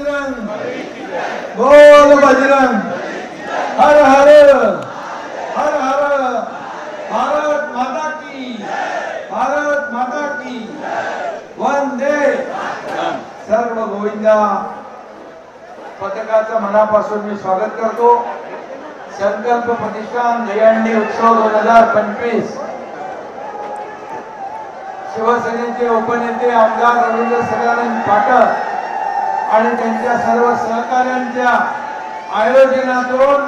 बजरंग, बोल बजरंग, हर हर हर हर, भारत माता की, भारत माता की वंदे। सर्व गोविंदा पथकाचं मनापासून मी स्वागत करतो। संकल्प प्रतिष्ठान दहीहंडी उत्सव 2025 शिवसेनेचे उपनेते आमदार रवींद्र सदानंद पाटक आणि त्यांच्या सर्व सहकाऱ्यांच्या आयोजनातून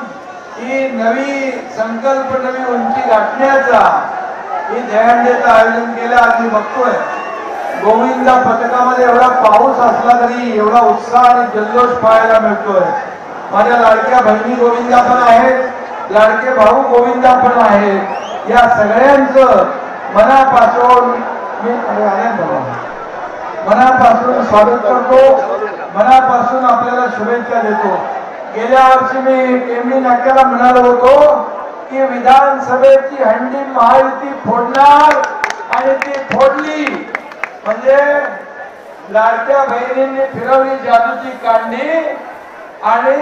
ही नवी संकल्प नवी उंची गाठण्याचा ही दहीहंडीचं आयोजन केलं। आज मी बघतोय गोविंदा पथकामध्ये एवढा पाऊस असला तरी एवढा उत्साह आणि जल्लोष पाहायला मिळतोय। माझ्या लाडक्या बहिणी गोविंदा पण आहेत, लाडके भाऊ गोविंदा पण आहेत। या सगळ्यांचं मनापासून मी मनापासून स्वागत करतो, मनापासून आपल्याला शुभेच्छा देतो। गेल्या वर्षी मी टेंबी नाक्याला म्हणालो होतो की विधानसभेची हंडी महायुती फोडणार आणि ती फोडली। म्हणजे लाडक्या बहिणींनी फिरवली जादूची कांडी आणि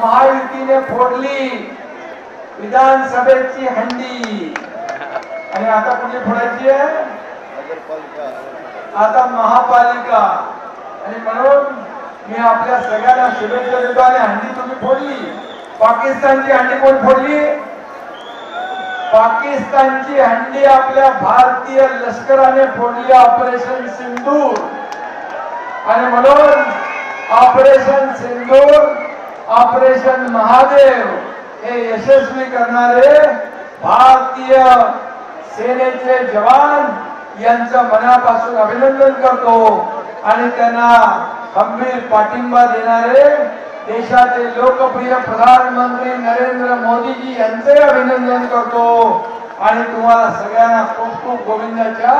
महायुतीने फोडली विधानसभेची हंडी। आणि आता कुठे फोडायची आहे? आता महापालिका। आणि म्हणून मी आपल्या सगळ्यांना शुभेच्छा देतो। आणि हंडी तुम्ही फोडली। पाकिस्तानची हंडी कोण फोडली? पाकिस्तानची हंडी आपल्या भारतीय लष्कराने फोडली, ऑपरेशन सिंदूर। आणि म्हणून ऑपरेशन सिंदूर, ऑपरेशन महादेव हे यशस्वी करणारे भारतीय सेनेचे जवान यांचं मनापासून अभिनंदन करतो। आणि त्यांना खंबीर पाठिंबा देणारे देशाचे लोकप्रिय प्रधानमंत्री नरेंद्र मोदीजी यांचे अभिनंदन करतो। आणि तुम्हाला सगळ्यांना खूप खूप गोविंदाच्या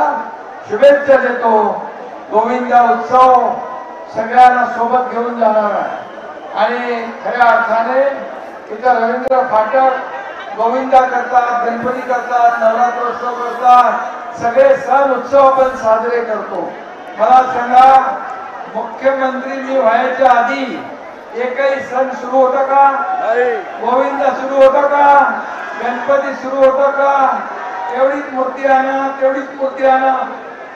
शुभेच्छा देतो। गोविंदा उत्सव सगळ्यांना सोबत घेऊन जाणार आहे। आणि खऱ्या अर्थाने इथं रवींद्र फाटक गोविंदा करतात, गणपती करतात, नवरात्रोत्सव करतात, सगळे सण उत्सव आपण साजरे करतो। मला सांगा, मुख्यमंत्री मी व्हायच्या आधी एकही सण सुरू होता का? गोविंदा सुरू होता का? गणपती सुरू होता का? तेवढीच मूर्ती आणा, तेवढीच मूर्ती आणा।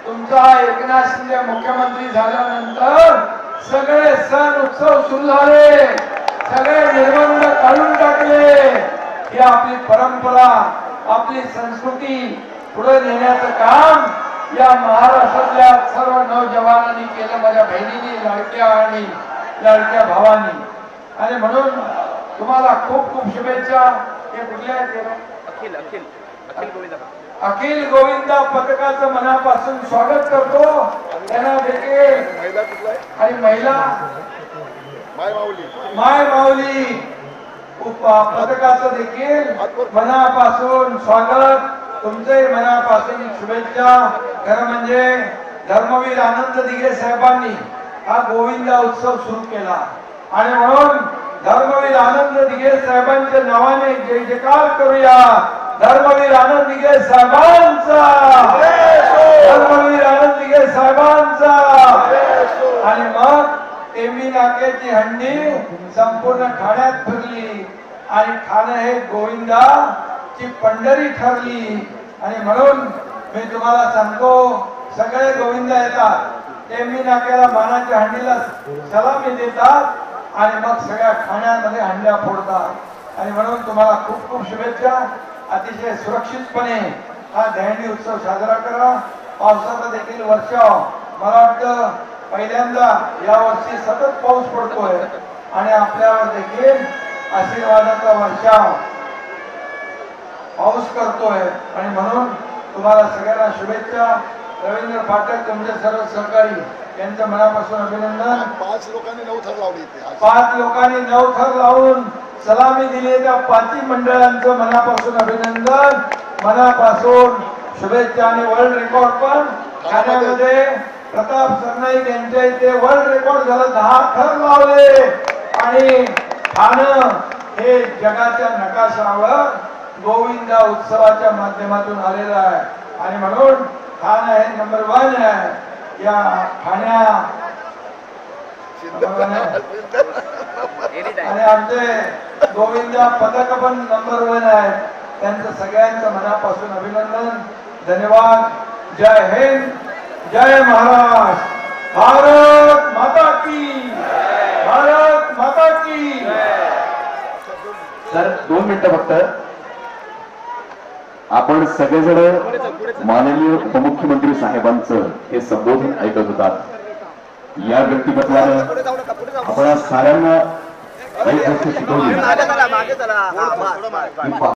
तुमचा एकनाथ शिंदे मुख्यमंत्री झाल्यानंतर सगळे सण उत्सव सुरू झाले, सगळे निर्बंध काढून टाकले। ही आपली परंपरा, आपली संस्कृती पुढे नेण्याचं काम या महाराष्ट्रातल्या सर्व नौजवानांनी केलं, माझ्या बहिणींनी, लाडक्या आणि लाडक्या भावांनी। आणि म्हणून तुम्हाला खूप खूप शुभेच्छा। हे कुठल्या अखिल अखिल अखिल गोविंदा अखिल गोविंदा पथकाचं मनापासून स्वागत करतो। त्यांना देखील आणि महिला माय माऊली पथकाचं देखील मनापासून स्वागत, तुमचे मनापासून शुभेच्छा। खरं म्हणजे धर्मवीर आनंद दिघे साहेबांनी हा गोविंदा उत्सव सुरू केला। आणि म्हणून धर्मवीर आनंद दिघे साहेबांच्या नावाने जय जयकार करूया। धर्मवीर आनंद दिघे साहेबांचा, धर्मवीर आनंद दिघे साहेबांचा। आणि मग टेंबी नाक्याची हंडी संपूर्ण ठाण्यात फिरली आणि ठाणे हे गोविंदाची पंढरी ठरली। आणि म्हणून मी तुम्हाला सांगतो, सगळे गोविंदा येतात, टेंबी नाक्याला मानाच्या हंडीला सलामी देतात आणि मग सगळ्या ठाण्यामध्ये हंड्या फोडतात। आणि म्हणून तुम्हाला खूप खूप शुभेच्छा। अतिशय सुरक्षितपणे हा दहीहंडी उत्सव साजरा करा। पावसाचा देखील वर्षाव, मला वाटतं पहिल्यांदा या वर्षी सतत पाऊस पडतोय आणि आपल्यावर देखील आशीर्वादाचा वर्षाव पाऊस करतोय। आणि म्हणून तुम्हाला सगळ्यांना शुभेच्छा। रवींद्र फाटक, तुमचे सर्व सहकारी यांचं मनापासून अभिनंदन। 5 लोकांनी 9 थर लावले, 5 लोकांनी 9 थर लावून सलामी दिली, त्या 5 मंडळांचं मनापासून अभिनंदन, मनापासून शुभेच्छा। आणि वर्ल्ड रेकॉर्ड पण ठाण्यामध्ये प्रताप सरनाईक यांच्या इथे वर्ल्ड रेकॉर्ड झालं, 10 थर लावले। आणि ठाणं हे जगाच्या नकाशावर गोविंदा उत्सवाच्या माध्यमातून आलेलं आहे। आणि म्हणून ठाणे हे नंबर 1 आहे। या ठाण्या आणि आमचे गोविंद पदक पण नंबर 1 आहे. त्यांचं सगळ्यांचं मनापासून अभिनंदन, धन्यवाद. जय हिंद, जय महाराष्ट्र. भारत माता की, भारत माता की. सर 2 मिनिटं फक्त. आपण सगळेजण माननीय उपमुख्यमंत्री साहेबांचं हे संबोधन ऐकत होतात. या व्यक्तिमत्वानं आपण साऱ्यांना एक गोष्ट शिकवली.